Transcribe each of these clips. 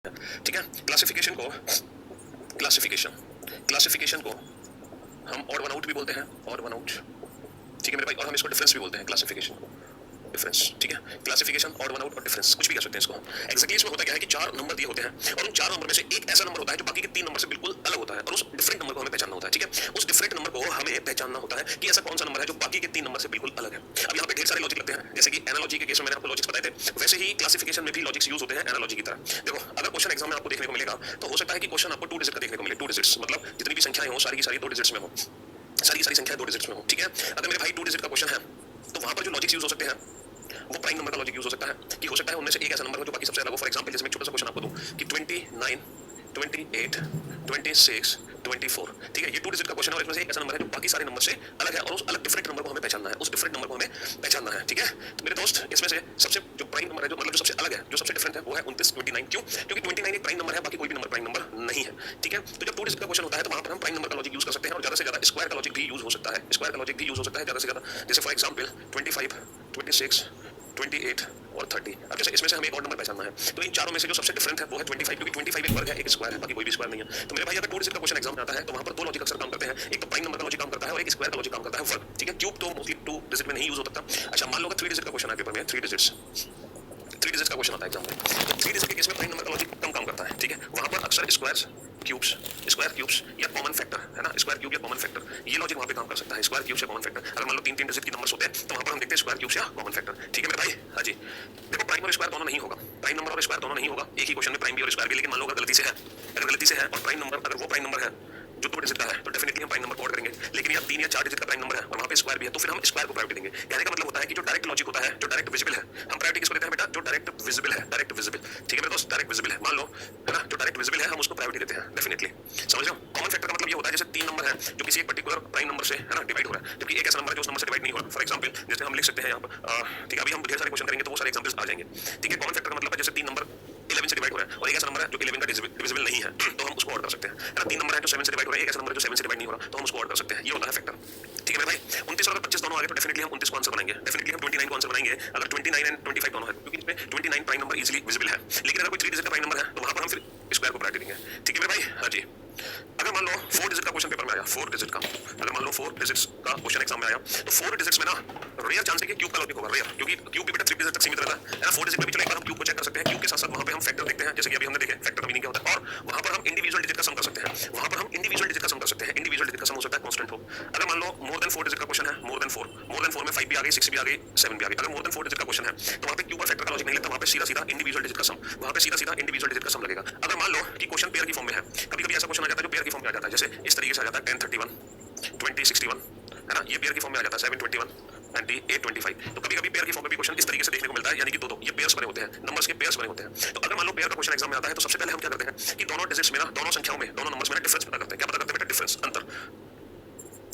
ठीक है। Classification classification को हम ऑड वन आउट भी बोलते हैं, ऑड वन आउट, ठीक है मेरे भाई, और हम इसको डिफरेंस भी बोलते हैं, क्लासिफिकेशन को डिफरेंस, ठीक है। क्लासिफिकेशन, ऑड वन आउट और डिफरेंस कुछ भी कह सकते हैं इसको। एक्जेक्टली इसमें होता क्या है कि चार नंबर दिए होते हैं और उन चार नंबर में से एक ऐसा नंबर होता है जो बाकी के तीन नंबर से बिल्कुल अलग होता है और उस डिफरेंट नंबर को हमें पहचानना होता है, ठीक है। उस डिफरेंट नंबर को हमें पहचानना होता है कि ऐसा कौन सा नंबर है जो बाकी के तीन नंबर से बिल्कुल अलग है। अब यहाँ पे ढेर सारे लॉजिक लगते हैं, जैसे कि एनालॉजी के केस में मैंने आपको लॉजिक्स बताए थे, वैसे ही क्लासिफिकेशन में भी लॉजिक्स यूज होते हैं एनालॉजी की तरह। देखो अगर क्वेश्चन एग्जाम में आपको देखने को मिलेगा तो हो सकता है कि क्वेश्चन आपको 2 डिजिट का देखने को मिले, 2 डिजिट्स मतलब जितनी भी संख्याएं हो सारी की सारी 2 डिजिट्स में हो, सारी की सारी संख्याएं 2 डिजिट्स में हो, ठीक है। अगर मेरे भाई 2 डिजिट का क्वेश्चन है तो वहां पर जो लॉजिक्स यूज हो सकते हैं वो प्राइम नंबर का लॉजिक यूज हो सकता है कि हो सकता है उनमें से एक ऐसा नंबर हो जो बाकी सबसे अलग हो। फॉर एग्जांपल जैसे मैं एक छोटा सा क्वेश्चन आपको दूं कि 29, 28, 26, 24, ठीक है, ये 2 डिजिट का क्वेश्चन है और इसमें से एक ऐसा नंबर है जो बाकी सारे नंबर से अलग है और उस अलग डिफरेंट नंबर को हमें पहचानना है, उस डिफरेंट नंबर को हमें पहचानना है, ठीक है। तो मेरे दोस्त इसमें से सबसे जो प्राइम नंबर है, जो मतलब जो सबसे अलग है, जो सबसे डिफरेंट है वो है 29, 29। क्यों? क्योंकि 29 एक प्राइम नंबर है, बाकी कोई भी नंबर प्राइम नंबर नहीं है, ठीक है। तो जब 2 डिजिट का क्वेश्चन होता है तो वहां पर हम प्राइम नंबर का लॉजिक यूज कर सकते हैं और ज्यादा से ज्यादा स्क्वायर का लॉजिक भी यूज हो सकता है, स्क्वायर का लॉजिक भी यूज हो सकता है ज्यादा से ज्यादा। जैसे फॉर एग्जांपल 25, 26, 28 और 30। अब जैसे इसमें से हमें एक और नंबर पहचानना है तो इन चारों में से जो सबसे डिफरेंट है वो है 25, क्योंकि 25 एक वर्ग है, एक स्क्वायर है, बाकी कोई भी स्क्वायर नहीं है। तो मेरे भाई अगर 2 डिजिट का क्वेश्चन एग्जाम में आता है तो वहां पर दो लॉजिक अक्सर काम करते हैं, एक तो प्राइम नंबर का लॉजिक काम करता है और एक स्क्वायर का लॉजिक काम करता है, वर्ग, ठीक है। क्यूब तो मोस्टली 2 डिजिट में नहीं यूज हो सकता। अच्छा मान लो अगर 3 डिजिट का क्वेश्चन है पेपर में, 3 डिजिट्स का क्वेश्चन आता है एग्जाम में, तो 3 डिजिट के केस में प्राइम नंबर का लॉजिक कम काम करता है, ठीक है। वहां पर अक्सर स्क्वायर क्यूब्स या कॉमन फैक्टर है ना, स्क्वायर क्यूब या कॉमन फैक्टर, ये लॉजिक वहां पे काम कर सकता है, स्क्वायर क्यूब्स या कॉमन फैक्टर। अगर मान लो 3 डिजिट की नंबर्स होते हैं तो वहां पर हम देखते हैं स्क्वायर क्यूब्स या कॉमन फैक्टर, ठीक है मेरे भाई। हाँ जी, देखो प्राइम और स्क्वायर दोनों नहीं होगा, प्राइम नंबर और स्क्वायर दोनों नहीं होगा एक ही क्वेश्चन में, प्राइम भी और स्क्वायर भी। लेकिन मान लो अगर गलती से है और प्राइम नंबर अगर वो प्राइम नंबर है जो 2 डिजिट का है तो डेफिनेटली हम प्राइम नंबर को ऐड करेंगे। लेकिन यार 3 या 4 डिजिट का प्राइम नंबर है और वहां पे स्क्वायर भी है तो फिर हम स्क्वायर को प्रायोरिटी देंगे। कहने का मतलब होता है कि जो डायरेक्ट लॉजिक होता है, जो डायरेक्ट विजिबल है, हम प्रायोरिटी किसको देते हैं बेटा? जो डायरेक्ट विजिबल है, डायरेक्ट विजिबल, ठीक है मेरे दोस्त, डायरेक्ट विजिबल है, मान लो है ना, जो डायरेक्ट विजिबल है हम उसको प्रायोरिटी देते हैं डेफिनेटली, समझ रहे हो। कॉमन फैक्टर का मतलब ये होता है जैसे 3 नंबर है जो किसी एक पर्टिकुलर प्राइम नंबर से है ना डिवाइड हो रहा है, जबकि एक ऐसा नंबर है जो उस नंबर से डिवाइड नहीं हो रहा। फॉर एग्जांपल जैसे हम लिख सकते हैं यहाँ पर, ठीक है, अभी हम ढेर सारे क्वेश्चन करेंगे तो वो सारे एग्जांपल्स आ जाएंगे, ठीक है। कॉमन फैक्टर का मतलब है जैसे 3 नंबर 11 से डिवाइड हो रहा है और एक ऐसा नंबर है जो 11 का डिविजिबल नहीं है तो हम उसको ऑड कर सकते हैं, है ना। 3 नंबर है जो 7 से डिवाइड हो रहा है, एक ऐसा नंबर है जो 7 से डिवाइड नहीं हो रहा तो हम उसको ऑड कर सकते हैं, ये होता है फैक्टर, ठीक है मेरे भाई। 29 और 25 दोनों आ गए तो डेफिनेटली हम 29 को आंसर बनाएंगे, डेफिनेटली हम 29 को आंसर बनाएंगे अगर 29 एंड 25 दोनों है, क्योंकि इसमें 29 प्राइम नंबर इजीली विजिबल है। लेकिन अगर कोई 3 डिजिट का प्राइम नंबर है तो वहां पर हम फिर स्क्वायर को प्रायोरिटी देंगे, ठीक है मेरे भाई। हाँ जी, अगर मान लो 4 डिजिट का क्वेश्चन पेपर में आया, 4 डिजिट का, अगर मान लो 4 डिजिट्स का क्वेश्चन एग्जाम में आया तो 4 डिजिट्स में ना रेयर चांस है कि क्यूब का लॉजिक होगा, रेयर, क्योंकि क्यूब भी बेटा 3 डिजिट तक सीमित रहता है ना। 4 डिजिट में भी चलो एक बार हम क्यूब को चेक कर सकते हैं, क्यूब के साथ साथ वहां पे हम फैक्टर देखते हैं, जैसे कि अभी हमने देखे फैक्टर का मीनिंग क्या होता है, और वहां पर हम इंडिविजुअल डिजिट का सम कर सकते हैं, वहां पर हम इंडिविजुअल डिजिट का सम कर सकते हैं, इंडिविजुअल डिजिट का सम हो सकता है कांस्टेंट हो। अगर मान लो मोर देन 4 डिजिट का क्वेश्चन है, मोर देन 4 में 5 भी आ गई, 6 भी आ गई, 7 भी आ गई, अगर मोर देन 4 डिजिट का क्वेश्चन है तो वहां पे क्यूब और फैक्टर का लॉजिक नहीं लगता, वहां पे सीधा सीधा इंडिविजुअल डिजिट का सम, वहां पे सीधा सीधा इंडिविजुअल डिजिट का सम लगेगा। अगर मान लो कि क्वेश्चन पेयर की फॉर्म में है, कभी कभी ऐसा क्वेश्चन आ जाता है जो पेयर की फॉर्म में आ जाता है, जैसे इस तरीके से आ जाता है 1031, 2061, है ना, ये पेयर की फॉर्म में आ जाता है 721 एंड 825। तो कभी कभी पेयर की फॉर्म में भी क्वेश्चन इस तरीके से देखने को मिलता है, यानी कि दो ये पेयर्स बने होते हैं, नंबर्स के पेयर्स बने होते हैं। तो अगर मान लो पेयर का क्वेश्चन एग्जाम में आता है तो सबसे पहले हम क्या करते हैं कि दोनों डिजिट्स में ना, दोनों संख्याओं में, दोनों नंबर्स में ना डिफरेंस पता करते हैं। क्या पता करते हैं बेटा? डिफरेंस, अंतर,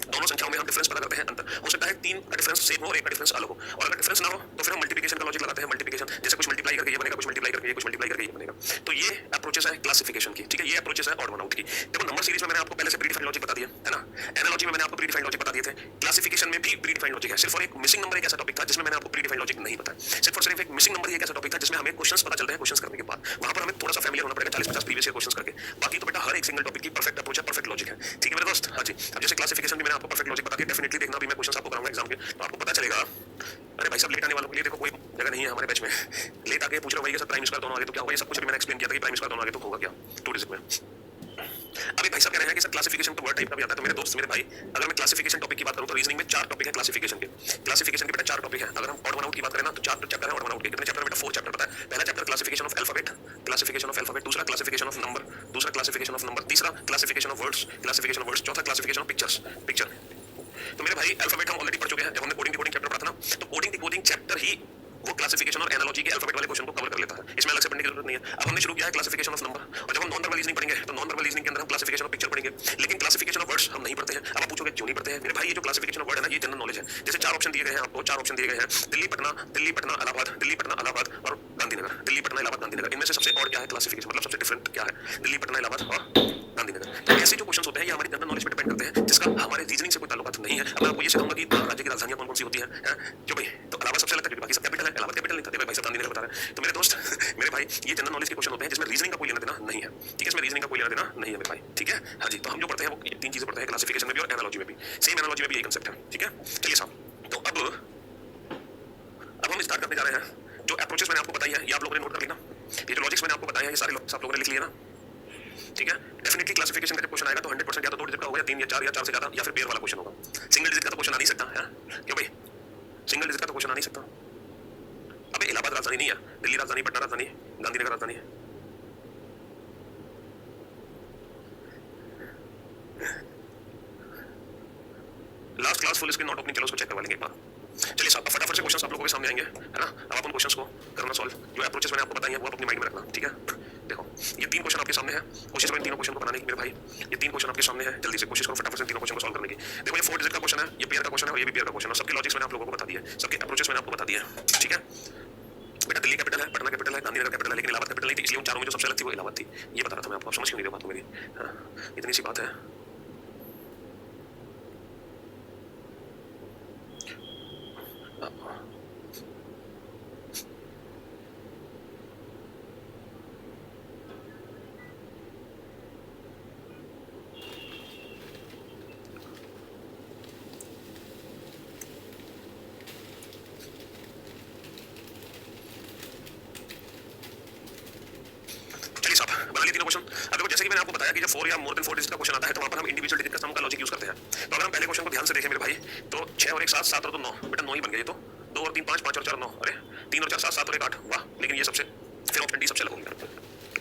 दोनों संख्याओं में हम डिफरेंस पता करते हैं, अंतर। हो सकता है 3 का डिफरेंस सेम हो और 1 का डिफरेंस अलग हो, और अगर डिफरेंस ना हो तो फिर हम मल्टीप्लिकेशन का लॉजिक लगाते हैं, मल्टीप्लिकेशन, जैसे कुछ मल्टीप्लाई करके ये बनेगा, कुछ मल्टीप्लाई करके ये, कुछ मल्टीप्लाई करके ये बनेगा। तो ये अप्रोचेस है क्लासिफिकेशन की, ठीक है, ये अप्रोचेस है ऑड वन आउट की। देखो नंबर सीरीज में मैंने आपको पहले से प्री डिफाइंड लॉजिक बता दिया है ना, एनालॉजी में मैंने आपको प्री डिफाइंड लॉजिक बता दिए थे, क्लासिफिकेशन में भी प्री डिफाइंड लॉजिक है। सिर्फ और एक मिसिंग नंबर एक ऐसा टॉपिक था जिसमें मैंने आपको प्री डिफाइंड लॉजिक नहीं बताया, सिर्फ और सिर्फ एक मिसिंग नंबर एक ऐसा टॉपिक था जिसमें हमें क्वेश्चंस पता चलते हैं, क्वेश्चंस करने के बाद वहां पर हमें थोड़ा सा फैमिलियर होना पड़ेगा 40-50 प्रीवियस ईयर क्वेश्चंस करके। बाकी तो बेटा हर एक सिंगल टॉपिक की परफेक्ट अप्रोच है, परफेक्ट लॉजिक है, ठीक है मेरे दोस्त। हाँ जी, अब जैसे क्लासिफिकेशन भी मैंने आपको परफेक्ट लॉजिक बता दिया, डेफिनेटली देखना भी मैं क्वेश्चंस आपको कराऊंगा एग्जाम के तो आपको पता चलेगा। अरे भाई सब लेट आने वालों के लिए देखो कोई जगह नहीं है हमारे बैच में, लेट आके पूछ रहे हो भाई के साथ प्राइम स्क्वायर दोनों आगे तो क्या होगा, ये सब कुछ भी मैंने एक्सप्लेन किया था कि प्राइम स्क्वायर दोनों आगे तो होगा क्या 2 डिजिट में। अभी भाई सब कह रहे हैं कि सर क्लासिफिकेशन तो वर्ड टाइप का भी आता है, तो मेरे दोस्त मेरे भाई अगर मैं क्लासिफिकेशन टॉपिक की बात करूं तो रीजनिंग में 4 टॉपिक है क्लासिफिकेशन के, क्लासिफिकेशन के बेटा 4 टॉपिक है। अगर हम ऑड वन आउट की बात करें ना तो 4 चैप्टर है ऑड वन आउट के। कितने चैप्टर बेटा? 4 चैप्टर पता है। पहला chapter classification of alphabet, classification of alphabet, दूसरा क्लासिफिकेशन ऑफ नंबर, दूसरा क्लासिफिकेशन ऑफ नंबर, तीसरा classification of words, classification of words, चौथा क्लासिफिकेशन ऑफ पिक्चर्स, पिक्चर। तो मेरे भाई अल्फाबेट हम ऑलरेडी पढ़ चुके हैं, जब हमने कोडिंग डिकोडिंग चैप्टर पढ़ा था ना, तो कोडिंग डिकोडिंग चैप्टर ही वो क्लासिफिकेशन और एनालॉजी के अल्फाबेट वाले क्वेश्चन को कवर कर लेता है, इसमें अलग से पढ़ने की जरूरत नहीं है। अब हमने शुरू किया है क्लासिफिकेशन ऑफ नंबर, और जब हम नॉन वर्बल रीजनिंग पढ़ेंगे तो नॉन वर्बल रीजनिंग के अंदर हम क्लासिफिकेशन ऑफ पिक्चर पढ़ेंगे, लेकिन क्लासिफिकेशन ऑफ वर्ड्स हम नहीं पढ़ते हैं। अब आप पूछोगे क्यों नहीं पढ़ते हैं? मेरे भाई ये जो क्लासिफिकेशन ऑफ वर्ड है ना, ये जनरल नॉलेज है। जैसे 4 ऑप्शन दिए गए हैं आपको, 4 ऑप्शन दिए गए हैं, दिल्ली पटना, दिल्ली पटना इलाहाबाद, दिल्ली पटना इलाहाबाद और गांधीनगर, दिल्ली पटना इलाहाबाद गांधीनगर, इनमें से सबसे और क्या है क्लासिफिकेशन, मतलब सबसे डिफरेंट क्या है? दिल्ली पटना इलाहाबाद और गांधीनगर। तो ऐसे जो क्वेश्चंस होते हैं ये हमारी जनरल नॉलेज पे डिपेंड करते हैं, जिसका हमारे रीजनिंग से कोई ताल्लुक नहीं है। अब मैं आपको ये सिखाऊंगा कि राज्य की राजधानियां कौन कौन सी होती हैं, जो भाई तो इलाहाबाद सबसे अलग है, बाकी सब कैपिटल है, इलाहाबाद कैपिटल नहीं था, भाई सब गांधीनगर बता रहे हैं। तो मेरे दोस्त मेरे भाई ये जनरल नॉलेज के क्वेश्चन होते हैं जिसमें रीजनिंग का कोई लेना है मेरे भाई, ठीक है। हाँ जी, तो हम जो पढ़ते हैं वो ये तीन चीजें पढ़ते हैं क्लासिफिकेशन में भी और एनालॉजी में भी। सेम एनालॉजी में भी यही कंसेप्ट है, ठीक है। चलिए साहब, तो अब हम स्टार्ट करने जा रहे हैं। जो अप्रोचेस मैंने आपको बताई है ये आप लोगों ने नोट कर ली ना, ये जो लॉजिक्स मैंने आपको बताया है ये सारे आप लोगों ने लिख लिए ना, ठीक है। डेफिनेटली क्लासिफिकेशन का जब क्वेश्चन आएगा तो 100% या तो 2 डिजिट का होगा, या 3 या 4 या 4 से ज्यादा, या फिर पेयर वाला क्वेश्चन होगा। सिंगल डिजिट का तो क्वेश्चन आ नहीं सकता है, क्यों भाई? सिंगल डिजिट का तो क्वेश्चन आ नहीं सकता। अबे इलाहाबाद राजधानी नहीं है, दिल्ली राजधानी, पटना राजधानी, गांधीनगर राजधानी है। Last class full screen not opening, चलो उसको चेक करवा लेंगे एक बार। चलिए साहब, फटाफट से क्वेश्चंस आप लोगों के सामने आएंगे, है ना। अब आप उन क्वेश्चंस को करना सॉल्व। जो अप्रोचेस मैंने आपको बताई है वो आप अपनी माइंड में रखना, ठीक है। देखो ये 3 क्वेश्चन आपके सामने है, कोशिश करें तीनों क्वेश्चन को बनाने की मेरे भाई। ये 3 क्वेश्चन आपके सामने है, जल्दी से कोशिश करो फटाफट से तीनों क्वेश्चन को सॉल्व करने की। देखो ये 4 डिजिट का क्वेश्चन है, ये पेयर का क्वेश्चन है और ये भी पेयर का क्वेश्चन है। सबके लॉजिक्स मैंने आप लोगों को बता दिए, सबके अप्रोचेस मैंने आपको बता दिए, ठीक है। बेटा दिल्ली कैपिटल है, पटना कैपिटल है, गांधीनगर कैपिटल है, लेकिन इलाहाबाद कैपिटल नहीं थी, इसलिए उन चारों में जो सबसे अलग थी वो इलाहाबाद थी। ये बता रहा था मैं आपको, समझ क्यों नहीं रहे बात को मेरी? हाँ, इतनी सी बात है। बना लिए तीनों क्वेश्चन। अब देखो जैसे कि मैंने आपको बताया कि जब 4 या मोर देन 4 डिजिट का क्वेश्चन आता है तो वहां पर हम इंडिविजुअल डिजिट का सम का लॉजिक यूज करते हैं। तो अगर हम पहले क्वेश्चन को ध्यान से देखें मेरे भाई, तो 6 और 1 7, 7 और 2 9, बेटा 9 ही बन गए। ये तो 2 और 3 5, 5 और 4 9, अरे 3 और 4 7, 7 और 1 8, वाह। लेकिन ये सबसे फिर ऑप्शन डी सबसे अलग हो गया,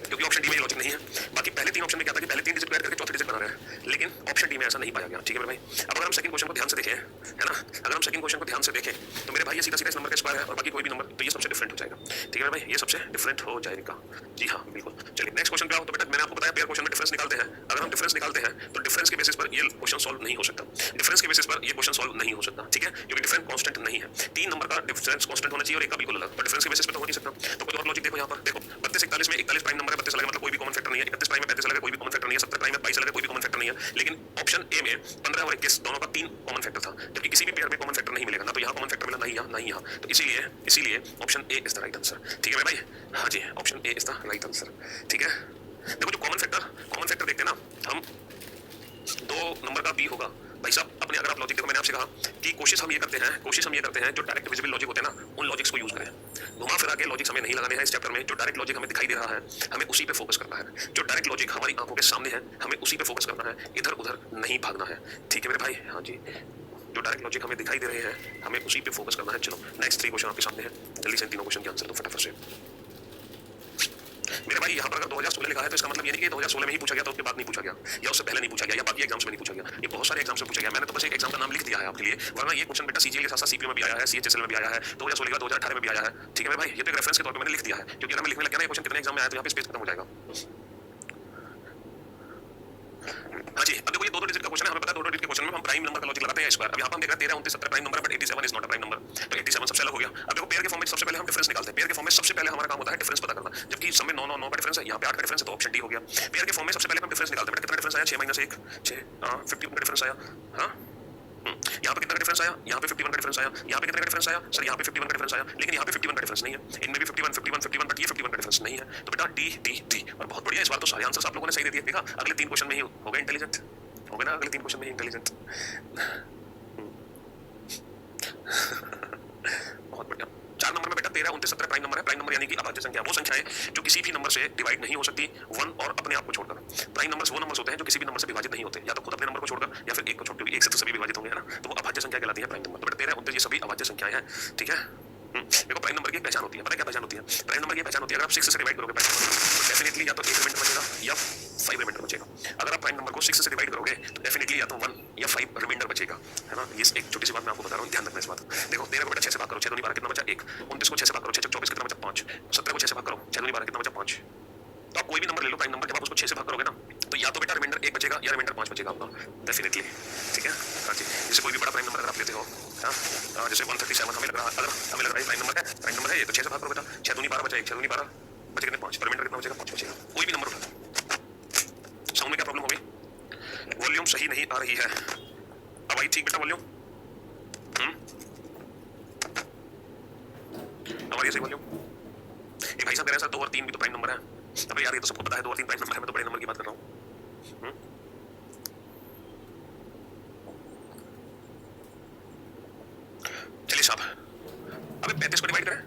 क्योंकि ऑप्शन डी में लॉजिक नहीं है। बाकी पहले 3 ऑप्शन में क्या था कि पहले 3 डिजिट को ऐड करके चौथे डिजिट बना रहे हैं, लेकिन ऑप्शन डी में ऐसा नहीं पाया गया, ठीक है मेरे भाई। अब अगर हम सेकंड क्वेश्चन को ध्यान से देखें, है ना, अगर हम सेकंड क्वेश्चन को ध्यान से देखें तो मेरे भाई ये सीधा सीधा इस नंबर का स्क्वायर है और बाकी कोई भी नंबर, तो ये सबसे डिफरेंट हो जाएगा, ठीक है मेरे भाई, ये सबसे डिफरेंट हो जाएगा। जी हाँ बिल्कुल। चलिए नेक्स्ट क्वेश्चन क्या हो, तो बेटा मैंने आपको बताया पेयर क्वेश्चन में डिफरेंस निकालते हैं। अगर हम डिफरेंस निकालते हैं तो डिफरेंस के बेसिस पर ये क्वेश्चन सॉल्व नहीं हो सकता, डिफरेंस के बेसिस पर ये क्वेश्चन सॉल्व नहीं हो सकता, ठीक है, क्योंकि डिफरेंस कांस्टेंट नहीं है। 3 नंबर का डिफरेंस कांस्टेंट होना चाहिए और एक का बिल्कुल अलग, पर डिफरेंस के बेसिस पे तो हो नहीं सकता। तो कोई और लॉजिक देखो यहाँ पर, देखो 32 41 में 41 प्राइम नंबर है, 32 अलग मतलब कोई भी कॉमन फैक्टर नहीं है, 31 प्राइम में 35 अलग कोई भी कॉमन फैक्टर नहीं है, 70 प्राइम में 22 अलग कोई भी कॉमन फैक्टर नहीं है। लेकिन ऑप्शन ए में 15 और 21 दोनों का 3 कॉमन फैक्टर था, जबकि किसी भी पेयर में कॉमन फैक्टर नहीं मिलेगा, ना तो यहाँ कॉमन फैक्टर मिला, नहीं यहाँ, नहीं यहाँ। तो इसीलिए option A is the right answer, ठीक है मेरे भाई। हाँ जी, option A is the right answer, ठीक है। देखो जो कॉमन फैक्टर देखते हैं ना हम, 2 नंबर का बी होगा भाई साहब। अपने अगर आप लॉजिक देखो, मैंने आपसे कहा कि कोशिश हम ये करते हैं जो डायरेक्ट विजिबल लॉजिक होते हैं ना उन लॉजिक्स को यूज करें। घुमा फिरा के लॉजिक्स हमें नहीं लगाने हैं इस चैप्टर में। जो डायरेक्ट लॉजिक हमें दिखाई दे रहा है हमें उसी पे फोकस करना है। जो डायरेक्ट लॉजिक हमारी आंखों के सामने है हमें उसी पे फोकस करना है, इधर उधर नहीं भागना है, ठीक है मेरे भाई। हाँ जी, जो डायरेक्ट लॉजिक हमें दिखाई दे रहे हैं हमें उसी पे फोकस करना है। चलो नेक्स्ट 3 क्वेश्चन आपके सामने है, जल्दी से 3 क्वेश्चन के आंसर दो फटाफट से मेरे भाई। यहाँ पर अगर 2016 लिखा है तो इसका मतलब ये नहीं कि 2016 में ही पूछा गया था, उसके बाद नहीं पूछा गया, या उससे पहले नहीं पूछा गया, या बाकी एग्जाम्स में नहीं पूछा गया। ये बहुत सारे एग्जाम्स में पूछा गया। मैंने तो बस एक एग्जाम का नाम लिख दिया है आपके लिए, वरना ये क्वेश्चन बेटा सीजीएल के साथ साथ सीपीयू में भी आया है, सीएचएसएल में भी आया है, 2016 का 2018 में भी आया है, ठीक है मेरे भाई। ये तो एक रेफरेंस के तौर पर मैंने लिख दिया है, क्योंकि अगर मैं लिखने लग गया ना ये क्वेश्चन कितने एग्जाम में आया तो यहाँ पे स्पेस खत्म हो जाएगा। हाँ जी, अब देखो ये 2 डिजिट का क्वेश्चन है, हमें पता है 2 डिजिट के क्वेश्चन में हम प्राइम नंबर का लॉजिक लगाते हैं स्क्वायर। अब यहाँ पर हम देख रहे हैं 13 29 70 प्राइम नंबर है, but 87 is not a prime number, तो 87 सबसे अलग हो गया। अब देखो पेयर के फॉर्म में सबसे पहले हम डिफरेंस निकालते हैं। पेयर के फॉर्म में सबसे पहले हमारा काम होता है डिफरेंस पता करना, जबकि सब में 9 9 9 का डिफरेंस है, यहाँ पे 8 का डिफरेंस है, तो ऑप्शन डी हो गया। पेयर के फॉर्म में सबसे पहले हम डिफरेंस निकालते हैं। कितना डिफरेंस आया? 6 - 1 6, 51 का डिफरेंस आया। हाँ यहाँ पे कितना का डिफरेंस आया? यहाँ पे 51 का डिफरेंस आया। यहाँ पे कितने का डिफरेंस आया? सर यहाँ पे 51 का डिफरेंस आया, लेकिन यहाँ पे 51 का डिफरेंस नहीं है। इनमें भी 51 51 51, बट ये 51 का डिफरेंस नहीं है। तो बेटा डी डी डी। और बहुत बढ़िया, इस बार तो सारे आंसर्स आप लोगों ने सही दे दिए। देखा अगले 3 क्वेश्चन में ही हो गए इंटेलिजेंट, हो गए ना अगले 3 क्वेश्चन में ही इंटेलिजेंट। बहुत बढ़िया। 4 नंबर में बेटा 13 29 70 प्राइम नंबर है। प्राइम नंबर यानी कि अभाज्य संख्या, वो संख्याएं जो किसी भी नंबर से डिवाइड नहीं हो सकती 1 और अपने आप को छोड़कर। प्राइम नंबर्स वो नंबर्स होते हैं जो किसी भी नंबर से विभाजित नहीं होते, या तो खुद अपने नंबर को छोड़कर या फिर एक को छोड़, क्योंकि एक से तो सभी विभाजित होंगे, है ना, तो वो अभाज्य संख्या कहलाती है प्राइम नंबर। तो बेटा 13 29 ये सभी अभाज्य संख्याएं हैं, ठीक है। देखो प्राइम नंबर की पहचान होती है, पता है क्या पहचान होती है? प्राइम नंबर की पहचान होती है, अगर आप 6 से डिवाइड करोगे प्राइम नंबर तो डेफिनेटली या तो 1 रिमाइंडर बचेगा या 5 रिमाइंडर बचेगा। अगर आप प्राइम नंबर को 6 से डिवाइड करोगे तो डेफिनेटली या तो 1 या 5 रिमाइंडर बचेगा, है ना। ये एक छोटी सी बात मैं आपको बता रहा हूँ, ध्यान रखना इस बात। देखो 13 को बेटा 6 से भाग करो, 6 दूनी 12 कितना बचा 1, 29 को 6 से भाग करो 6 24 कितना बचा 5, 17 को 6 से भाग करो 6 दूनी 12 कितना बचा 5। तो आप कोई भी नंबर ले लो प्राइम नंबर, जब आप उसको 6 से भाग करोगे ना तो या तो बेटा रिमाइंडर 1 बचेगा या रिमाइंडर 5 बचेगा आपका, डेफिनेटली, ठीक है। हाँ जी, जैसे कोई भी बड़ा प्राइम नंबर अगर आप लेते हो, हाँ जैसे 137 हमें लग रहा है, अगर हमें लग रहा है प्राइम नंबर है ये, तो 6 से भाग करो बेटा, 6 दूनी 12 बचा 1, 6 दूनी 12 बचे कितने 5, रिमाइंडर कितना बचेगा 5 बचेगा। कोई भी नंबर उठा, साउंड में क्या प्रॉब्लम हो गई? वॉल्यूम सही नहीं आ रही है। अब आई ठीक बेटा वॉल्यूम? हमारी सही वॉल्यूम? ये भाई साहब कह रहे हैं सर 2 और 3 भी तो प्राइम नंबर है। अबे यार ये तो सबको पता है 2 और 3 प्राइम नंबर है, मैं तो बड़े नंबर की बात कर रहा हूँ। चलिए साहब, अबे 35 को डिवाइड करें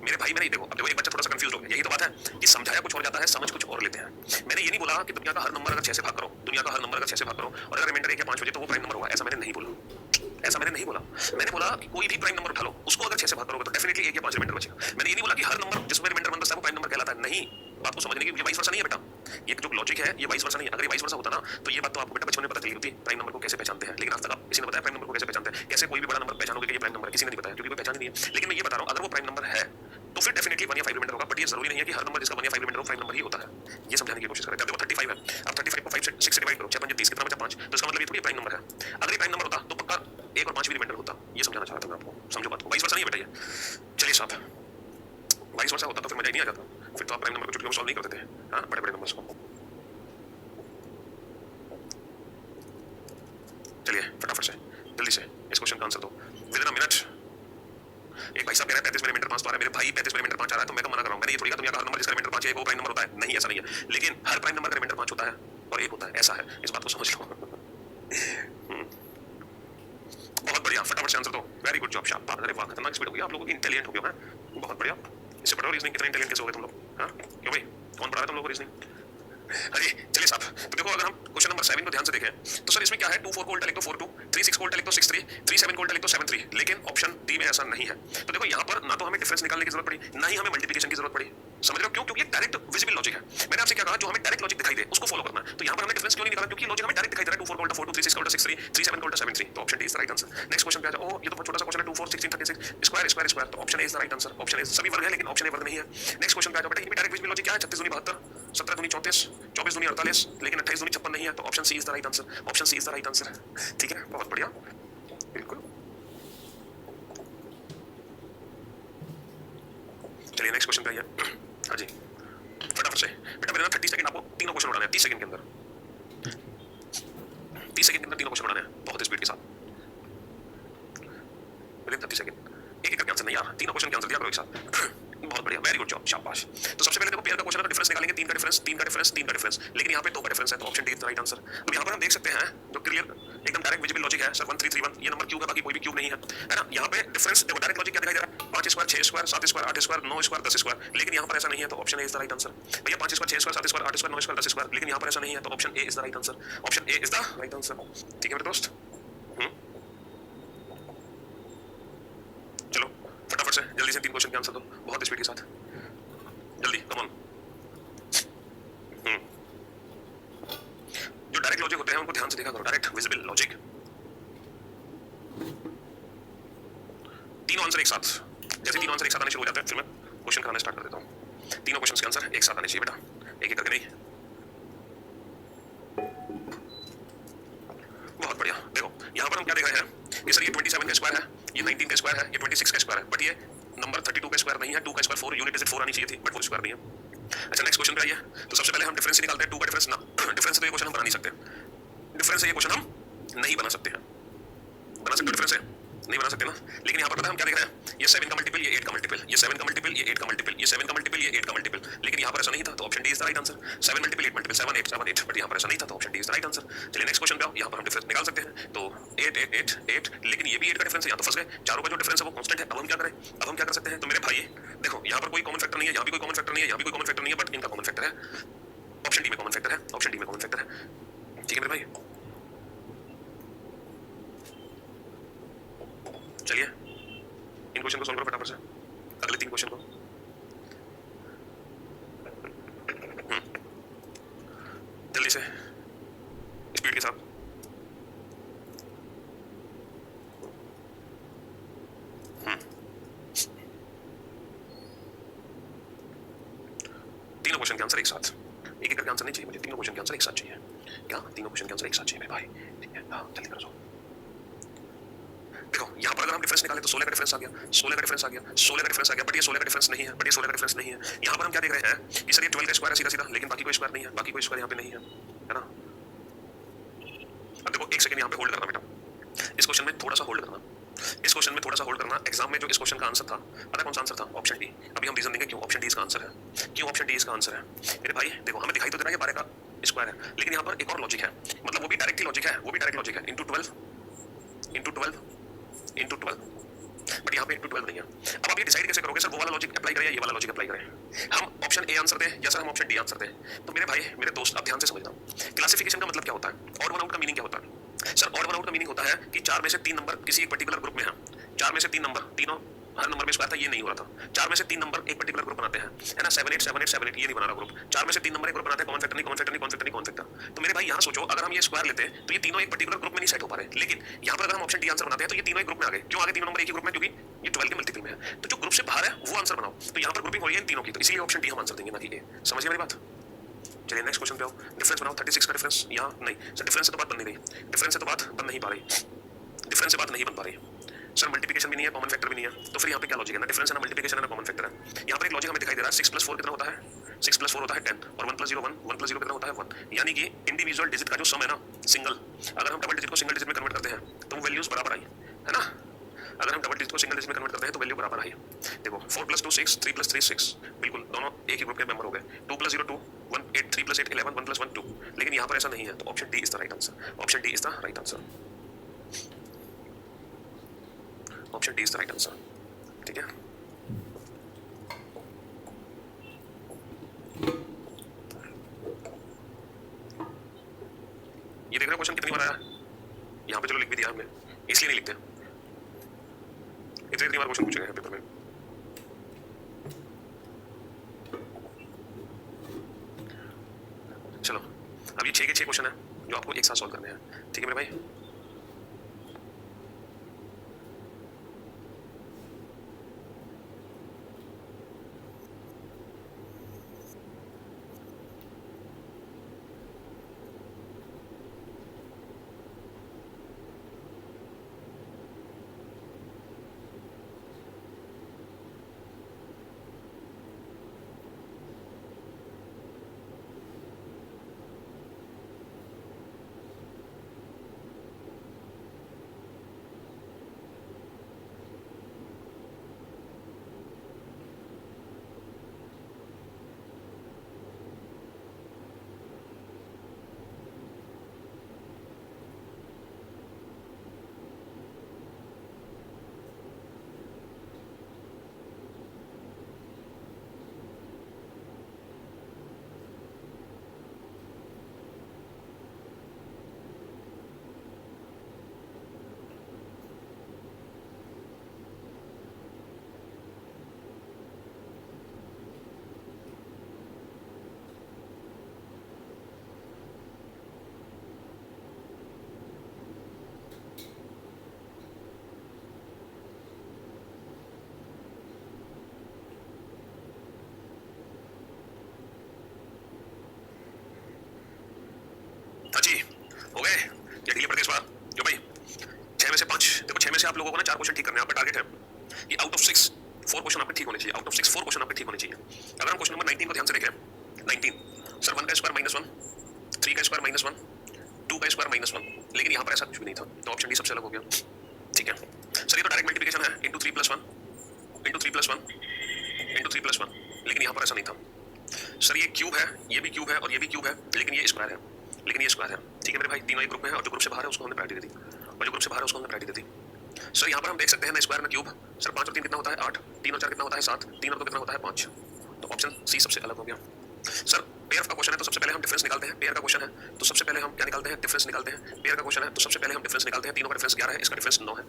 मेरे भाई। मैंने देखो, अब देखो एक बच्चा थोड़ा सा कंफ्यूज हो गया। यही तो बात है कि समझाया कुछ और जाता है, समझ कुछ और लेते हैं। मैंने ये नहीं बोला कि दुनिया का हर नंबर अगर 6 से भाग करो, दुनिया का हर नंबर अगर 6 से भाग करो और अगर रिमाइंडर 1 या 5 बजे तो वो प्राइम नंबर होगा, ऐसा मैंने नहीं बोला। ऐसा मैंने नहीं बोला। मैंने बोला कि कोई भी प्राइम नंबर उठा लो, उसको अगर 6 से भाग करोगे तो डेफिनेटली 1 या 5 रिमाइंडर बचेगा। मैंने ये नहीं बोला कि हर नंबर जिसमें रिमाइंडर बनता है वो प्राइम नंबर कहलाता है। नहीं, बात को समझने की ये वाइस वर्सा नहीं है बेटा। ये जो लॉजिक है ये वाइस वर्सा नहीं है। अगर ये वाइस वर्सा होता ना तो ये बात तो आपको बेटा बचपन में पता चली होती प्राइम नंबर को कैसे पहचानते हैं। लेकिन आज तक आप किसी ने बताया प्राइम नंबर को कैसे पहचानते हैं? कैसे कोई भी बड़ा नंबर पहचानोगे कि ये प्राइम नंबर है? किसी ने नहीं बताया, क्योंकि कोई पहचान ही नहीं है। लेकिन मैं ये बता रहा हूं, अगर वो प्राइम नंबर है तो फिर डेफिनेटली 1 या 5 रिमाइंडर होगा। बट ये जरूरी नहीं है कि हर नंबर जिसका 1 या 5 रिमाइंडर हो प्राइम नंबर ही होता है। ये समझाने की कोशिश करें। देखो 35 है, अब 35 को 5 से 6 से डिवाइड करो, 6 5 30, कितना बचा 5। तो इसका मतलब ये थोड़ी प्राइम नंबर है। अगर ये प्राइम नंबर होता तो पक्का 1 और 5 भी रिमाइंडर होता। ये समझाना चाहता था मैं आपको, समझो बात को। वाइस वर्सा नहीं है बेटा ये। चलिए साहब, वाइस वर्सा होता तो फिर मजा ही नहीं आ जाता। फिर तो आप प्राइम नंबर को चुटकियों में सॉल्व नहीं करते थे, हां, बड़े बड़े नंबर्स को। चलिए फटाफट से जल्दी से इस क्वेश्चन का आंसर दो विद इन अ मिनट। एक भाई साहब कह रहे हैं 35 में रिमाइंडर 5 तो आ रहा है। मेरे भाई 35 में रिमाइंडर 5 आ रहा है तो मैं तो मना कर रहा हूं। मैंने ये थोड़ी कहा दुनिया का हर नंबर जिसका रिमाइंडर 5 है वो प्राइम नंबर होता है। नहीं, ऐसा नहीं है। लेकिन हर प्राइम नंबर का रिमाइंडर 5 होता है और 1 होता है, ऐसा है। इस बात को समझ लो। बहुत बढ़िया, फटाफट से आंसर दो। वेरी गुड जॉब, शाबाश। अरे वाह, खतरनाक स्पीड हो गई आप लोगों की, इंटेलिजेंट हो गए हो। बहुत बढ़िया। इससे पढ़ो रीजनिंग कितने इंटेलिजेंट कैसे हो गए तुम लोग। हां, क्यों भाई, कौन पढ़ा रहा है तुम लोगों को रीजनिंग? हाँ जी, चलिए साहब। तो देखो अगर हम क्वेश्चन नंबर 7 को ध्यान से देखें तो सर इसमें क्या है, 2 4 को उल्टा लिख दो 4 2, 3 6 को उल्टा लिख दो 6 3, 3 7 को उल्टा लिख दो 7 3। लेकिन ऑप्शन डी में ऐसा नहीं है। तो देखो यहाँ पर ना तो हमें डिफरेंस निकालने की जरूरत पड़ी, ना ही हमें मल्टीप्लिकेशन की जरूरत पड़ी। समझ रहे हो क्यों? क्योंकि डायरेक्ट विजिबल लॉजिक है। मैंने आपसे क्या कहा, जो हमें डायरेक्ट लॉजिक दिखाई दे उसको फॉलो करना है। तो यहाँ पर हमने डिफरेंस क्यों नहीं निकाला? क्योंकि लॉजिक हमें डायरेक्ट दिखाई दे रहा है। 2 4 को उल्टा 4 2, 3 6 को उल्टा 6 3, 3 7 को उल्टा 7 3। तो option D is the right answer. Next question पे आ जाओ। ये तो बहुत छोटा सा क्वेश्चन है, 2 4 16 36 स्क्वायर स्क्वायर स्क्वायर। तो option A is the right answer. Option A सभी वर्ग है लेकिन ऑप्शन ए वर्ग नहीं है। नेक्स्ट क्वेश्चन पे आ जाओ बेटा। ये भी डायरेक्ट विजिबल लॉजिक क्या है, 36 दूनी 72, 17 दूनी 34, 24 दूनी 48, लेकिन 28 दूनी 56 नहीं है। तो option C is the right answer. Option C is the right answer. ठीक है, बहुत बढ़िया, बिल्कुल। चलिए नेक्स्ट क्वेश्चन पे आइए। हाँ जी, फटाफट से बेटा। मेरे ना 30 सेकंड आपको तीनों क्वेश्चन उड़ाने हैं 30 सेकंड के अंदर। 30 सेकंड के अंदर तीनों क्वेश्चन उड़ाने हैं बहुत स्पीड के साथ। विद इन 30 सेकंड एक एक करके आंसर नहीं यार, तीनों क्वेश्चन के आंसर दिया करो एक साथ। बहुत बढ़िया, वेरी गुड जॉब, शाबाश। तो सबसे पहले देखो पेयर का क्वेश्चन का डिफरेंस निकालेंगे। 3 का डिफरेंस, 3 का डिफरेंस, 3 का डिफरेंस, लेकिन यहाँ पे 2 का डिफरेंस है। तो option D is the right answer. अब यहाँ पर हम देख सकते हैं जो क्लियर एकदम डायरेक्ट विजिबल लॉजिक है। सर 1 3 3 1 ये नंबर क्यूब है, बाकी कोई भी क्यूब नहीं है ना। यहाँ पे डिफरेंस देखो, डायरेक्ट लॉजिक क्या दिखाई दे रहा है, 5 square 6 square 7 square 8 square 9 square 10 square. लेकिन यहाँ पर ऐसा नहीं है। तो option A is the right answer. भैया 5 square 6 square 7 square 8 square 9 square 10 square, लेकिन यहाँ पर ऐसा नहीं है। तो option A is the right answer. Option A is the right answer. ठीक है मेरे दोस्त, चलो फटाफट से जल्दी से 3 क्वेश्चन के आंसर दो बहुत स्पीड के साथ, जल्दी, कम ऑन। जो डायरेक्ट लॉजिक होते हैं उनको ध्यान से देखा करो, डायरेक्ट विजिबल लॉजिक। तीनों आंसर एक साथ, जैसे तीनों आंसर एक साथ आने शुरू हो जाते हैं फिर मैं क्वेश्चन कराना स्टार्ट कर देता हूँ। तीनों क्वेश्चंस के आंसर एक साथ आने चाहिए बेटा, एक एक करके नहीं। बहुत बढ़िया। देखो यहाँ पर हम क्या देख रहे हैं कि सर ये 27 का स्क्वायर है, ये 19 का स्क्वायर है, ये 26 का स्क्वायर है, बट ये नंबर 32 का स्क्वायर नहीं है। 2 का स्क्वायर 4, यूनिट डिजिट 4 आनी चाहिए थी, बट 4 स्क्वायर नहीं है। अच्छा नेक्स्ट क्वेश्चन पे आइए। तो सबसे पहले हम डिफरेंस निकालते हैं। 2 का डिफरेंस ना, डिफरेंस से तो ये क्वेश्चन हम बना नहीं सकते। डिफरेंस से ये क्वेश्चन हम नहीं बना सकते हैं। बना सकते हो डिफरेंस है? नहीं बना सकते ना। लेकिन यहाँ पर पता है हम क्या देख रहे हैं, ये 7 का मल्टीपल, ये 8 का मल्टीपल, ये 7 का मल्टीपल, ये 8 का मल्टीपल, ये 7 का मल्टीपल, ये 8 का मल्टीपल। लेकिन यहाँ पर ऐसा नहीं था। तो option D is the right answer. 7 multiple 8 multiple 7 8 7 8, but यहाँ पर ऐसा नहीं था। तो option D is the right answer. चलिए नेक्स्ट क्वेश्चन पे आओ। यहाँ पर हम डिफरेंस निकाल सकते हैं। तो 8 8 8 8, लेकिन ये भी 8 का डिफरेंस है। यहाँ तो फंस गए। चारों का जो डिफरेंस है वो कांस्टेंट है। अब हम क्या करें? अब हम क्या कर सकते हैं? तो मेरे भाई देखो यहाँ पर कोई कॉमन फैक्टर नहीं है, यहाँ भी कोई कॉमन फैक्टर नहीं है, यहाँ भी कोई कॉमन फैक्टर नहीं है, बट इनका कॉमन फैक्टर है। ऑप्शन डी में कॉमन फैक्टर है। ऑप्शन डी में कॉमन फैक्टर है। ठीक है मेरे भाई, चलिए इन क्वेश्चन को सॉल्व करो फटाफट से, अगले 3 क्वेश्चन को। जल्दी से स्पीड के साथ। तीनों क्वेश्चन के आंसर एक साथ, एक एक करके आंसर नहीं चाहिए मुझे, तीनों क्वेश्चन के आंसर एक साथ चाहिए। क्या तीनों क्वेश्चन के आंसर एक साथ चाहिए मेरे भाई? ठीक है, हाँ जल्दी करो। देखो यहाँ पर अगर हम डिफरेंस निकालें तो 16 का डिफरेंस आ गया, 16 का डिफरेंस आ गया, 16 का डिफरेंस आ गया, बट ये 16 का डिफरेंस नहीं है, बट ये 16 का डिफरेंस नहीं है। यहाँ पर हम क्या देख रहे हैं कि सर ये 12 का स्क्वायर है सीधा सीधा, लेकिन बाकी कोई स्क्वायर नहीं है, बाकी कोई स्क्वायर यहाँ पे नहीं है ना। अब देखो एक सेकंड यहाँ पे होल्ड करना बेटा, इस क्वेश्चन में थोड़ा सा होल्ड करना, इस क्वेश्चन में थोड़ा सा होल्ड करना। एग्जाम में जो इस क्वेश्चन का आंसर था, पता कौन सा आंसर था? Option D. अभी हम रीजन देंगे क्यों ऑप्शन डी इसका आंसर है, क्यों ऑप्शन डी इसका आंसर है। मेरे भाई देखो हमें दिखाई तो दे रहा है 12 का स्क्वायर है, लेकिन यहाँ पर एक और लॉजिक है, मतलब वो भी डायरेक्टली लॉजिक है, वो भी डायरेक्ट लॉजिक है, इंटू 12 इंटू 12 इंटू 12, बट यहाँ पे इंटू 12 नहीं है। अब आप ये डिसाइड कैसे करोगे सर वो वाला लॉजिक अप्लाई करें या ये वाला लॉजिक अप्लाई करें? हम ऑप्शन ए आंसर दें या सर हम ऑप्शन डी आंसर दें? तो मेरे भाई मेरे दोस्त आप ध्यान से समझना, क्लासिफिकेशन का मतलब क्या होता है, ऑड वन आउट का मीनिंग क्या होता है? सर ऑड वन आउट का मीनिंग होता है कि 4 में से 3 नंबर किसी एक पर्टिकुलर ग्रुप में है, 4 में से 3 नंबर, तीनों हर नंबर में स्क्वायर था, ये नहीं हो रहा था, 4 में से 3 नंबर एक पर्टिकुलर ग्रुप बनाते हैं, है ना, 7 8 7 8 7 8, ये नहीं बना रहा ग्रुप, 4 में से 3 नंबर एक ग्रुप बनाते हैं, कॉमन फैक्टर नहीं, कॉमन फैक्टर नहीं, कॉमन फैक्टर नहीं, कॉमन फैक्टर। तो मेरे भाई यहाँ सोचो, अगर हम ये स्क्वायर लेते हैं तो ये तीनों एक पर्टिकुलर ग्रुप में नहीं सेट हो पा रहे, लेकिन यहाँ पर अगर हम ऑप्शन डी आंसर बनाते हैं तो ये तीनों एक ग्रुप में आ गए। क्यों आ गए तीनों नंबर एक ही ग्रुप में? क्योंकि ये 12 के मल्टीपल में है, तो जो ग्रुप से बाहर है वो आंसर बनाओ। तो यहाँ पर ग्रुपिंग हो रही है इन तीनों की, तो इसीलिए ऑप्शन डी हम आंसर देंगे, ना कि ए। समझिए मेरी बात? चलिए नेक्स्ट क्वेश्चन पे आओ। डिफरेंस बनाओ, 36 का डिफरेंस यहाँ नहीं सर, डिफरेंस से तो बात बन नहीं रही, डिफरेंस से तो बात बन नहीं पा रही, डिफरेंस से बात नहीं बन पा रही सर, मल्टीप्लिकेशन भी नहीं है, कॉमन फैक्टर भी नहीं है, तो फिर यहाँ पे क्या लॉजिक है? ना डिफरेंस है, ना मल्टीप्लिकेशन है, ना कॉमन फैक्टर है। यहाँ पर एक लॉजिक हमें दिखाई दे रहा है, 6 + 4 कितना होता है? 6 + 4 होता है 10, और 1 + 0 1, 1 + 0 कितना होता है 1, यानी कि इंडिविजुअल डिजिट का जो सम है ना सिंगल, अगर हम डबल डिजिट को सिंगल डिजिट में कन्वर्ट करते हैं तो वो वैल्यूज बराबर आई, है ना? अगर हम डबल डिजिट को सिंगल डिजिट में कन्वर्ट करते हैं तो वैल्यू बराबर आई। देखो 4 + 2 6, 3 + 3 6, बिल्कुल दोनों एक ही ग्रुप के मेंबर हो गए। 2 + 0 2, 1 8, 3 + 8 11, 1 + 1 2, लेकिन यहाँ पर ऐसा नहीं है, तो option D is the right answer, option D is the right answer, option D is the right answer. ठीक है, ये देख रहे हो क्वेश्चन कितनी बार आया यहाँ पे? चलो लिख भी दिया हमने, इसलिए नहीं लिखते, इतनी बार क्वेश्चन पूछे गए पेपर में। चलो अब ये 6 के 6 क्वेश्चन है जो आपको एक साथ सॉल्व करने हैं, ठीक है मेरे भाई? हाँ जी, हो गए या ढीले पड़ गए इस बार? जो भाई 6 में से 5, देखो 6 में से आप लोगों को ना 4 क्वेश्चन ठीक करने हैं, आपका टारगेट है कि आउट ऑफ 6 4 क्वेश्चन आपके ठीक होने चाहिए, आउट ऑफ 6 4 क्वेश्चन आपके ठीक होने चाहिए। अगर हम क्वेश्चन नंबर 19 को ध्यान से देखें, 19 सर 1 का स्क्वायर -1, 3 का स्क्वायर -1, 2 का स्क्वायर -1, लेकिन यहाँ पर ऐसा कुछ भी नहीं था, तो ऑप्शन डी सबसे अलग हो गया। ठीक है सर, ये तो डायरेक्ट मल्टीप्लिकेशन है, इंटू 3 + 1 इंटू 3 + 1 इंटू 3 + 1, लेकिन यहाँ पर ऐसा नहीं था। सर ये क्यूब है, ये भी क्यूब है और ये भी क्यूब है, लेकिन ये स्क्वायर है, लेकिन ये स्क्वायर है। ठीक है मेरे भाई, तीनों एक ग्रुप में है और जो ग्रुप से बाहर है उसको हमने प्रायोरिटी दे दी, और जो ग्रुप से बाहर है उसको हमने प्रायोरिटी दे दी। सर यहाँ पर हम देख सकते हैं ना स्क्वायर ना क्यूब, सर 5 और 3 कितना होता है 8, 3 और 4 कितना होता है 7, 3 और 2 कितना होता है 5, तो ऑप्शन सी सबसे अलग हो गया। सर पेयर का क्वेश्चन है तो सबसे पहले हम डिफरेंस निकालते हैं, पेयर का क्वेश्चन है तो सबसे पहले हम क्या निकालते हैं? डिफरेंस निकालते हैं। पेयर का क्वेश्चन है तो सबसे पहले हम डिफरेंस निकालते हैं, तीनों का डिफरेंस 11 है, इसका डिफरेंस 9 है।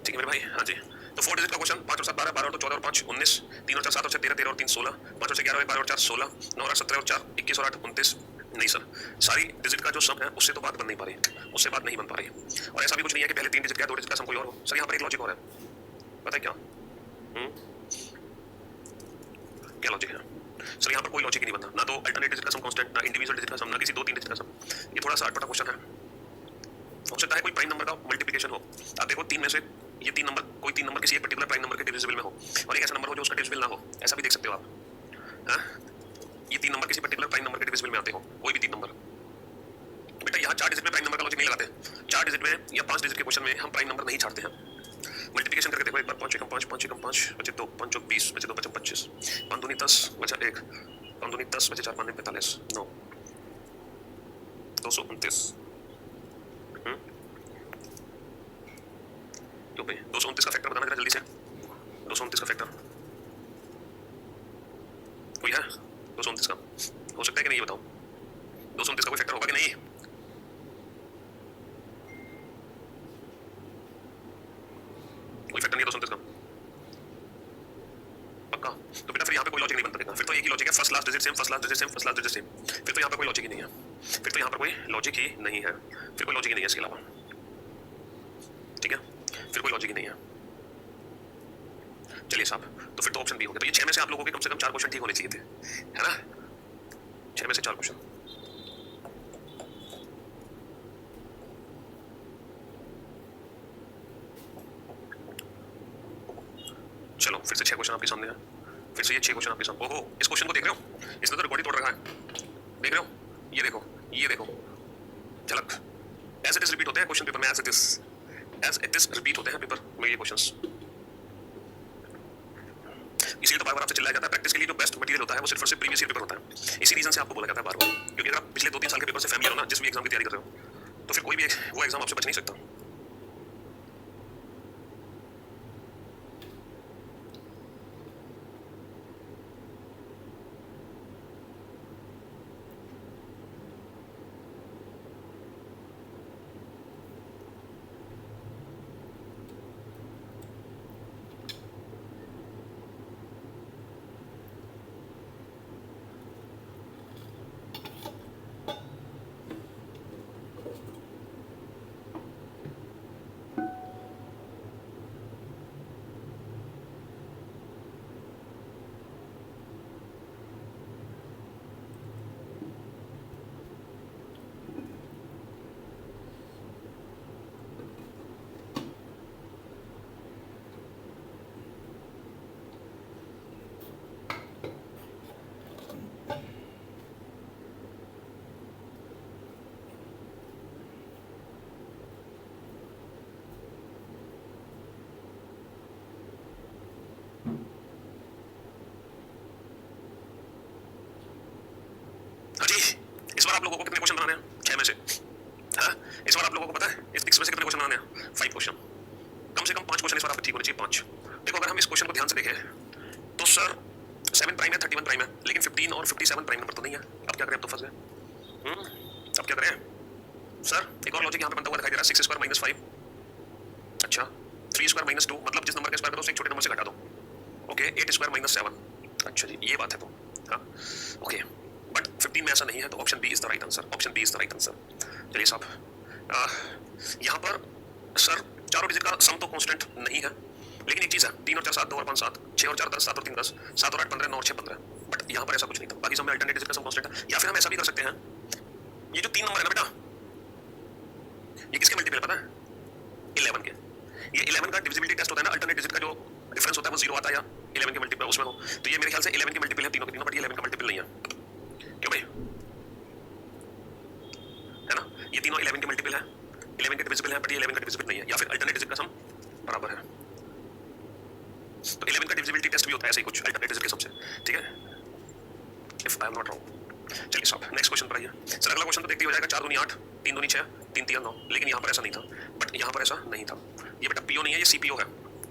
ठीक है मेरे भाई, हाँ जी। तो 4 डिजिट का क्वेश्चन, 5 और 7 12, 12 और 2 14 और 5 19, 3 और 4 7 और 6 13, 13 और 3 16, 5 और 6 11, 12 और 4 16, 9 और 17 और 4 21 और 8 29। नहीं सर, सारी डिजिट का जो सम है उससे तो बात बन नहीं पा रही, उससे बात नहीं बन पा रही। और ऐसा भी कुछ नहीं है कि पहले 3 डिजिट का 2 डिजिट का सम कोई और हो। सर यहाँ पर एक लॉजिक और है, पता है क्या? क्या लॉजिक है? सर यहाँ पर कोई लॉजिक ही नहीं बनता, ना तो अल्टरनेट डिजिट का सम कांस्टेंट, ना इंडिविजुअल डिजिट का सम, ना किसी 2 3 डिजिट का सम। ये थोड़ा सा अटपटा क्वेश्चन है। हो सकता है कोई प्राइम नंबर का मल्टीप्लिकेशन हो, आप देखो 3 में से ये 3 नंबर, कोई 3 नंबर किसी एक पर्टिकुलर प्राइम नंबर के डिविजिबल में हो, और एक ऐसा नंबर हो जो उसका डिविजिबल ना हो, ऐसा भी देख सकते हो आप। हाँ, ये 3 नंबर किसी पर्टिकुलर प्राइम नंबर के डिविजिबल में आते हो, कोई भी 3 नंबर। बेटा यहाँ 4 डिजिट में प्राइम नंबर का लॉजिक नहीं लगाते, 4 डिजिट में या 5 डिजिट के क्वेश्चन में हम प्राइम नंबर नहीं छाड़ते हैं। मल्टीप्लिकेशन करके देखो एक बार, 5 एकम 5, 5 एकम 5 बचे 2, 5 चौक 20 बचे 2 बचे 25, 5 दूनी 10 बचा 1, 5 दूनी 10 बचे 4 5 45 9। 229। क्यों भाई 229 का फैक्टर बताना जरा जल्दी से। 229 का फैक्टर कोई है? 229 का हो सकता है कि नहीं, ये बताओ। 229 का कोई फैक्टर होगा कि नहीं? कोई फैक्टर नहीं है 229 का, पक्का? तो बेटा फिर यहाँ पे कोई लॉजिक नहीं बनता देखना, फिर तो एक ही लॉजिक है, first last digit same, first last digit same, first last digit same. फिर तो यहाँ पे कोई लॉजिक ही नहीं है, फिर तो यहाँ पर कोई लॉजिक ही नहीं है, फिर कोई लॉजिक ही नहीं है इसके अलावा, ठीक है? फिर कोई लॉजिक ही नहीं है। चलिए साहब, तो फिर तो ऑप्शन बी हो गया। तो ये 6 में से आप लोगों के कम से कम 4 क्वेश्चन ठीक होने चाहिए थे, है ना? 6 में से 4 क्वेश्चन। चलो फिर से 6 क्वेश्चन आपके सामने है, फिर से ये 6 क्वेश्चन आपके सामने। ओहो, इस क्वेश्चन को देख रहे हो? इसने तो रिकॉर्ड ही तोड़ रखा है, देख रहे हो? ये देखो, ये देखो झलक। एज इट इज रिपीट होते हैं क्वेश्चन पेपर में, एज इट इज रिपीट होते हैं पेपर में ये क्वेश्चंस। इसीलिए तो बार बार आपसे चिल्लाया जाता है, प्रैक्टिस के लिए जो बेस्ट मटेरियल होता है वो सिर्फ और सिर्फ प्रीवियस ईयर पेपर होता है। इसी रीजन से आपको बोला जाता है बार बार, क्योंकि अगर आप पिछले 2-3 साल के पेपर से फैमिलियर हो ना, जिस भी एग्जाम की तैयारी कर रहे हो, तो फिर कोई भी वो एग्जाम आपसे बच नहीं सकता। हाँ जी, इस बार आप लोगों को कितने क्वेश्चन बनाने हैं 6 में से? हाँ, इस बार आप लोगों को पता है इस 6 में से कितने क्वेश्चन बनाने हैं? 5 क्वेश्चन, कम से कम 5 क्वेश्चन इस बार आपके ठीक होने चाहिए, 5। देखो अगर हम इस क्वेश्चन को ध्यान से देखें तो सर 7 प्राइम है, 31 प्राइम है, लेकिन 15 और 57 प्राइम नंबर तो नहीं है। अब क्या करें, अब तो फंस गए। अब क्या करें सर? एक और लॉजिक यहाँ पे बनता हुआ दिखाई दे रहा है, 6 स्क्वायर माइनस 5, अच्छा 3 स्क्वायर माइनस 2, मतलब जिस नंबर का स्क्वायर करो उसे एक छोटे नंबर से घटा दो। ओके, 8 स्क्वायर माइनस 7, अच्छा जी ये बात है। तो हाँ ओके, बट 15 में ऐसा नहीं है, तो option B is the right answer, option B is the right answer. चलिए साहब, यहाँ पर सर चारों डिजिट का सम तो कांस्टेंट नहीं है, लेकिन एक चीज है, 3 और 4 7, 2 और 5 7, 6 और 4 10, 7 और 3 10, 7 और 8 15, 9 और 6 15, बट यहाँ पर ऐसा कुछ नहीं था। बाकी सब में अल्टरनेट डिजिट का सम कांस्टेंट है। या फिर हम ऐसा भी कर सकते हैं, ये जो 3 नंबर है ना बेटा, ये किसके मल्टीपल है पता है? 11 के। ये 11 का डिविजिबिलिटी टेस्ट होता है ना, अल्टरनेट डिजिट का जो डिफरेंस होता है वो 0 आता है या 11 के मल्टीपल उसमें हो, तो ये मेरे ख्याल से 11 के मल्टीपल है तीनों के तीनों, बट ये 11 का मल्टीपल नहीं है। क्यों भाई, है ना? ये तीनों 11 के मल्टीपल है, 11 के डिविजिबल है, बट ये 11 का डिविजिबल नहीं है, या फिर अल्टरनेट डिजिट का सम बराबर है। तो 11 का डिविजिबिलिटी टेस्ट भी होता है ऐसे ही कुछ अल्टरनेट डिजिट के सम से, ठीक है, if I am not wrong. चलिए साहब नेक्स्ट क्वेश्चन पर आइए। सर अगला क्वेश्चन तो देखते ही हो जाएगा, 4 दूनी 8, 3 दूनी 6, 3 3 9, लेकिन यहाँ पर ऐसा नहीं था, बट यहाँ पर ऐसा नहीं था। ये बेटा पीओ नहीं है, ये सीपीओ है,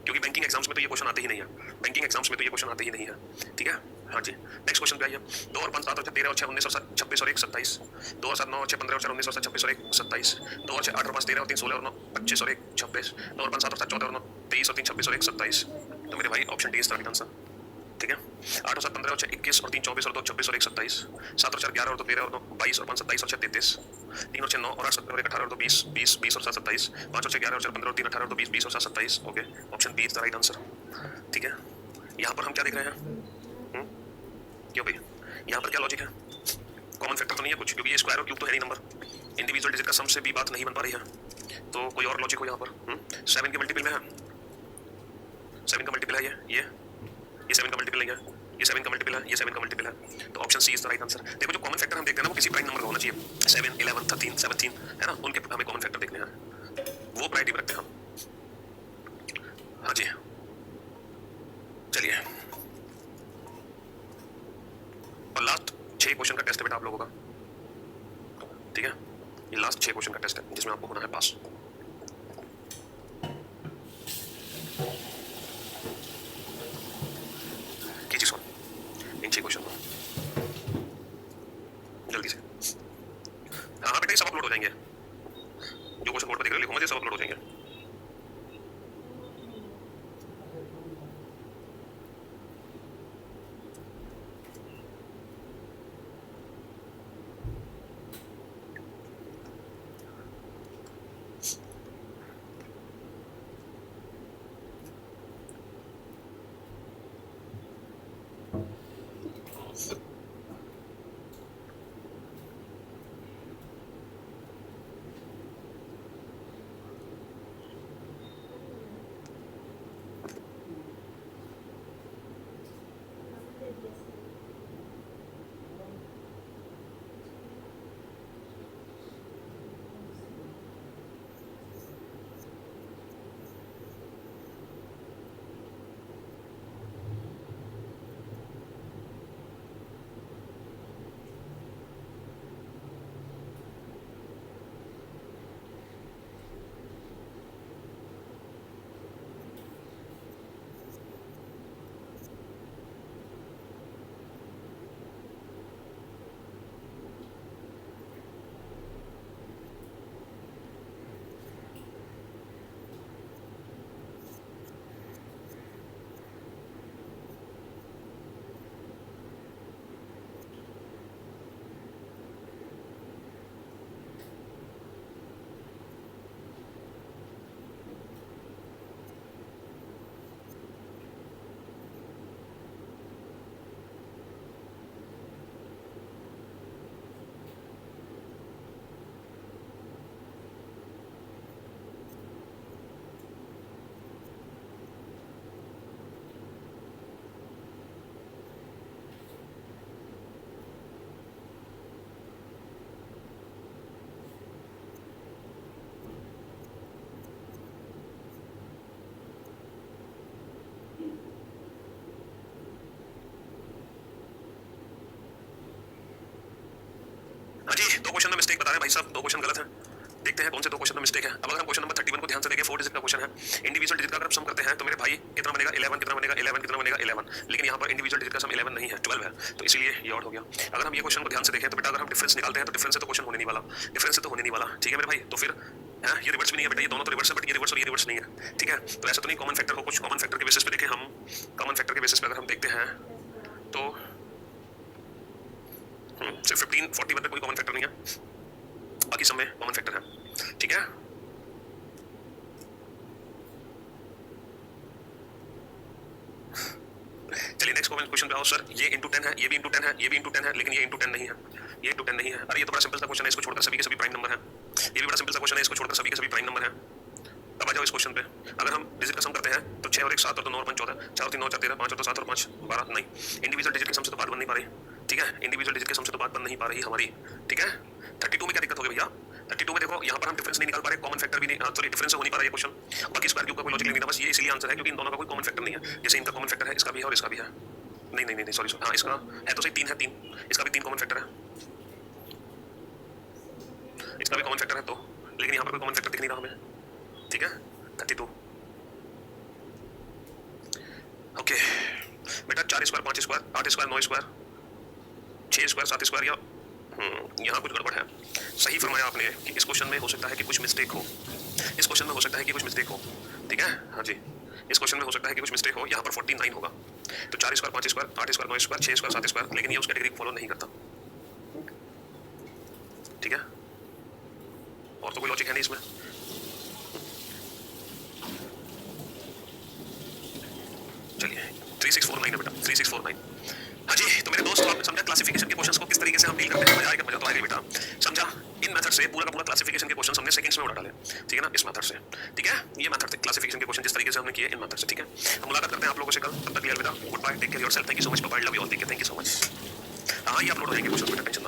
क्योंकि बैंकिंग एग्जाम्स में तो ये क्वेश्चन आते ही नहीं है, बैंकिंग एग्जाम्स में तो ये क्वेश्चन आते ही नहीं है, ठीक है? हाँ जी, नेक्स्ट क्वेश्चन पे आइए। 2 और 5 7 और 6 13 और 6 19 और 7 26 और 1 27, 2 और 7 9 और 6 15 और 4 19 और 7 26 और 1 27, 2 और 6 8 और 5 13 और 3 16 और 9 25 और 1 26, 2 और 5 7 और 7 14 और 9 23 और 3 26 और 1 27। तो मेरे भाई option D is the right answer, ठीक है? 8 और 7 15 और 6 21 और 3 24 और 2 26 और 1 27, 7 और 4 11 और 2 13 और 9 22 और 5 27 और 6 33, 3 और 6 9 और 8 17 और 1 18 और 2 20 20 20 और 7 27, 5 और 6 11 और 4 15 और 3 18 और 2 20 20 और 7 27। Okay, option B is the right answer, ठीक है? यहाँ पर हम क्या देख रहे हैं? क्यों भाई यहाँ पर क्या लॉजिक है? कॉमन फैक्टर तो नहीं है कुछ, क्योंकि ये स्क्वायर और क्यूब तो है नहीं नंबर, इंडिविजुअल डिजिट का सम से भी बात नहीं बन पा रही है, तो कोई और लॉजिक हो यहाँ पर? 7 के मल्टीपल में है, 7 का मल्टीपल है ये 7 का मल्टीपल नहीं है, ये 7 का मल्टीपल है, ये 7 का मल्टीपल है, तो option C is the right answer. देखो जो कॉमन फैक्टर हम देखते हैं ना वो किसी प्राइम नंबर का होना चाहिए, 7 11 13 17 है ना, उनके हमें कॉमन फैक्टर देखने हैं, वो प्रायोरिटी में रखते हैं हम। हाँ जी चलिए, और लास्ट 6 क्वेश्चन का टेस्ट है बेटा आप लोगों का, ठीक है? ये लास्ट 6 क्वेश्चन का टेस्ट है जिसमें आपको होना है पास। कीजिए सॉल्व इन 6 क्वेश्चन को जल्दी से। हाँ हाँ बेटा, ये सब अपलोड हो जाएंगे, जो क्वेश्चन बोर्ड पर देख रहे हो लिखो मुझे, सब अपलोड हो जाएंगे। हाँ जी, 2 क्वेश्चन में मिस्टेक बता रहे हैं भाई साहब, 2 क्वेश्चन गलत हैं। देखते हैं कौन से 2 क्वेश्चन में मिस्टेक है। अब अगर हम क्वेश्चन नंबर 31 को ध्यान से देखें, 4 डिजिट का क्वेश्चन है। इंडिविजुअल डिजिट का अगर सम करते हैं तो मेरे भाई कितना बनेगा 11, कितना बनेगा 11, कितना बनेगा 11, लेकिन यहाँ पर इंडिविजुअल डिजिट का सम 11 नहीं है, 12 है, तो इसीलिए ये आउट हो गया। अगर हम ये क्वेश्चन को ध्यान से देखें तो बेटा अगर हम डिफरेंस निकालते हैं तो डिफरेंस से तो क्वेश्चन होने नहीं वाला, डिफरेंस से तो होने नहीं वाला, ठीक है मेरे भाई। तो फिर ये रिवर्स भी नहीं है बेटा, ये दोनों तो रिवर्स है, बट ये रिवर्स और ये रिवर्स नहीं है, ठीक है। तो ऐसा तो नहीं कॉमन फैक्टर हो, कुछ कॉमन फैक्टर के बेसिस पे देखें हम, कॉमन फैक्टर के बेसिस पे अगर हम देखते हैं तो सिर्फ 15, 41 पे कोई कॉमन फैक्टर नहीं है, बाकी सब में कॉमन फैक्टर है, ठीक है। चलिए नेक्स्ट क्वेश्चन पे आओ सर। ये इंटू 10 है, ये भी इंटू 10 है, ये भी इंटू 10 है, लेकिन ये इंटू 10 नहीं है, ये इंटू 10 नहीं है। अरे ये तो बड़ा सिंपल सा क्वेश्चन है, इसको छोड़कर सभी के सभी प्राइम नंबर है। ये भी बड़ा सिंपल सा क्वेश्चन है, इसको छोड़कर सभी के सभी प्राइम नंबर है। अब आ जाओ इस क्वेश्चन पे। अगर हम डिजिट का सम करते हैं तो 6 और 1 7 और 2 9 और 5 14, 4 और 3 9 4 13, 5 और 2 7 और 5 12, नहीं इंडिविजुअल डिजिट के सम से तो बात बन नहीं पा रही, ठीक है। इंडिविजुअल डिजिट के सम से तो बात बन नहीं पा रही हमारी, ठीक है। 32 में क्या दिक्कत हो गई भैया? 32 में देखो यहाँ पर हम डिफरेंस नहीं निकाल पा रहे, कॉमन फैक्टर भी नहीं, सॉरी डिफरेंस हो नहीं पा रहा ये क्वेश्चन। बाकी स्क्वायर क्यूब का कोई लॉजिक नहीं था, बस ये इसीलिए आंसर है क्योंकि इन दोनों का कोई कॉमन फैक्टर नहीं है। जैसे इनका कॉमन फैक्टर है, इसका भी है और इसका भी है। नहीं नहीं नहीं सॉरी, हाँ इसका है तो सही 3 है, 3 इसका भी 3 कॉमन फैक्टर है, इसका भी कॉमन फैक्टर है तो, लेकिन यहाँ पर कोई कॉमन फैक्टर दिख नहीं रहा हमें, ठीक है। 32 ओके बेटा, 4 square 5 square 8 square 9 square 6 square 7 square या यहाँ कुछ गड़बड़ है। सही फरमाया आपने कि इस क्वेश्चन में हो सकता है कि कुछ मिस्टेक हो, इस क्वेश्चन में हो सकता है कि कुछ मिस्टेक हो, ठीक है। हाँ जी, इस क्वेश्चन में हो सकता है कि कुछ मिस्टेक हो। यहाँ पर 49 होगा, तो 4 square 5 square 8 square 9 square 6 square 7 square, लेकिन ये उस कैटेगरी को फॉलो नहीं करता, ठीक है। और तो कोई लॉजिक है नहीं इसमें। चलिए 3649 है बेटा, 3649। हाँ जी, तो मेरे दोस्त आपने समझा क्लासिफिकेशन के क्वेश्चंस को किस तरीके से हम डील करते हैं। मजा आएगा, मजा तो आएगा बेटा, समझा। इन मेथड से पूरा का पूरा क्लासिफिकेशन के क्वेश्चन हमने सेकंड्स में उड़ा डाले, ठीक है ना, इस मेथड से, ठीक है। ये मेथड थे क्लासिफिकेशन के क्वेश्चन जिस तरीके से हमने किए इन मेथड से, ठीक है। हम मुलाकात करते हैं आप लोगों से कल, तब तक के लिए अलविदा, goodbye, take care yourself, thank you so much, bye bye, love you all, take care, thank you so much. हाँ ये अपलोड हो जाएंगे क्वेश्चन, बेटा टेंशन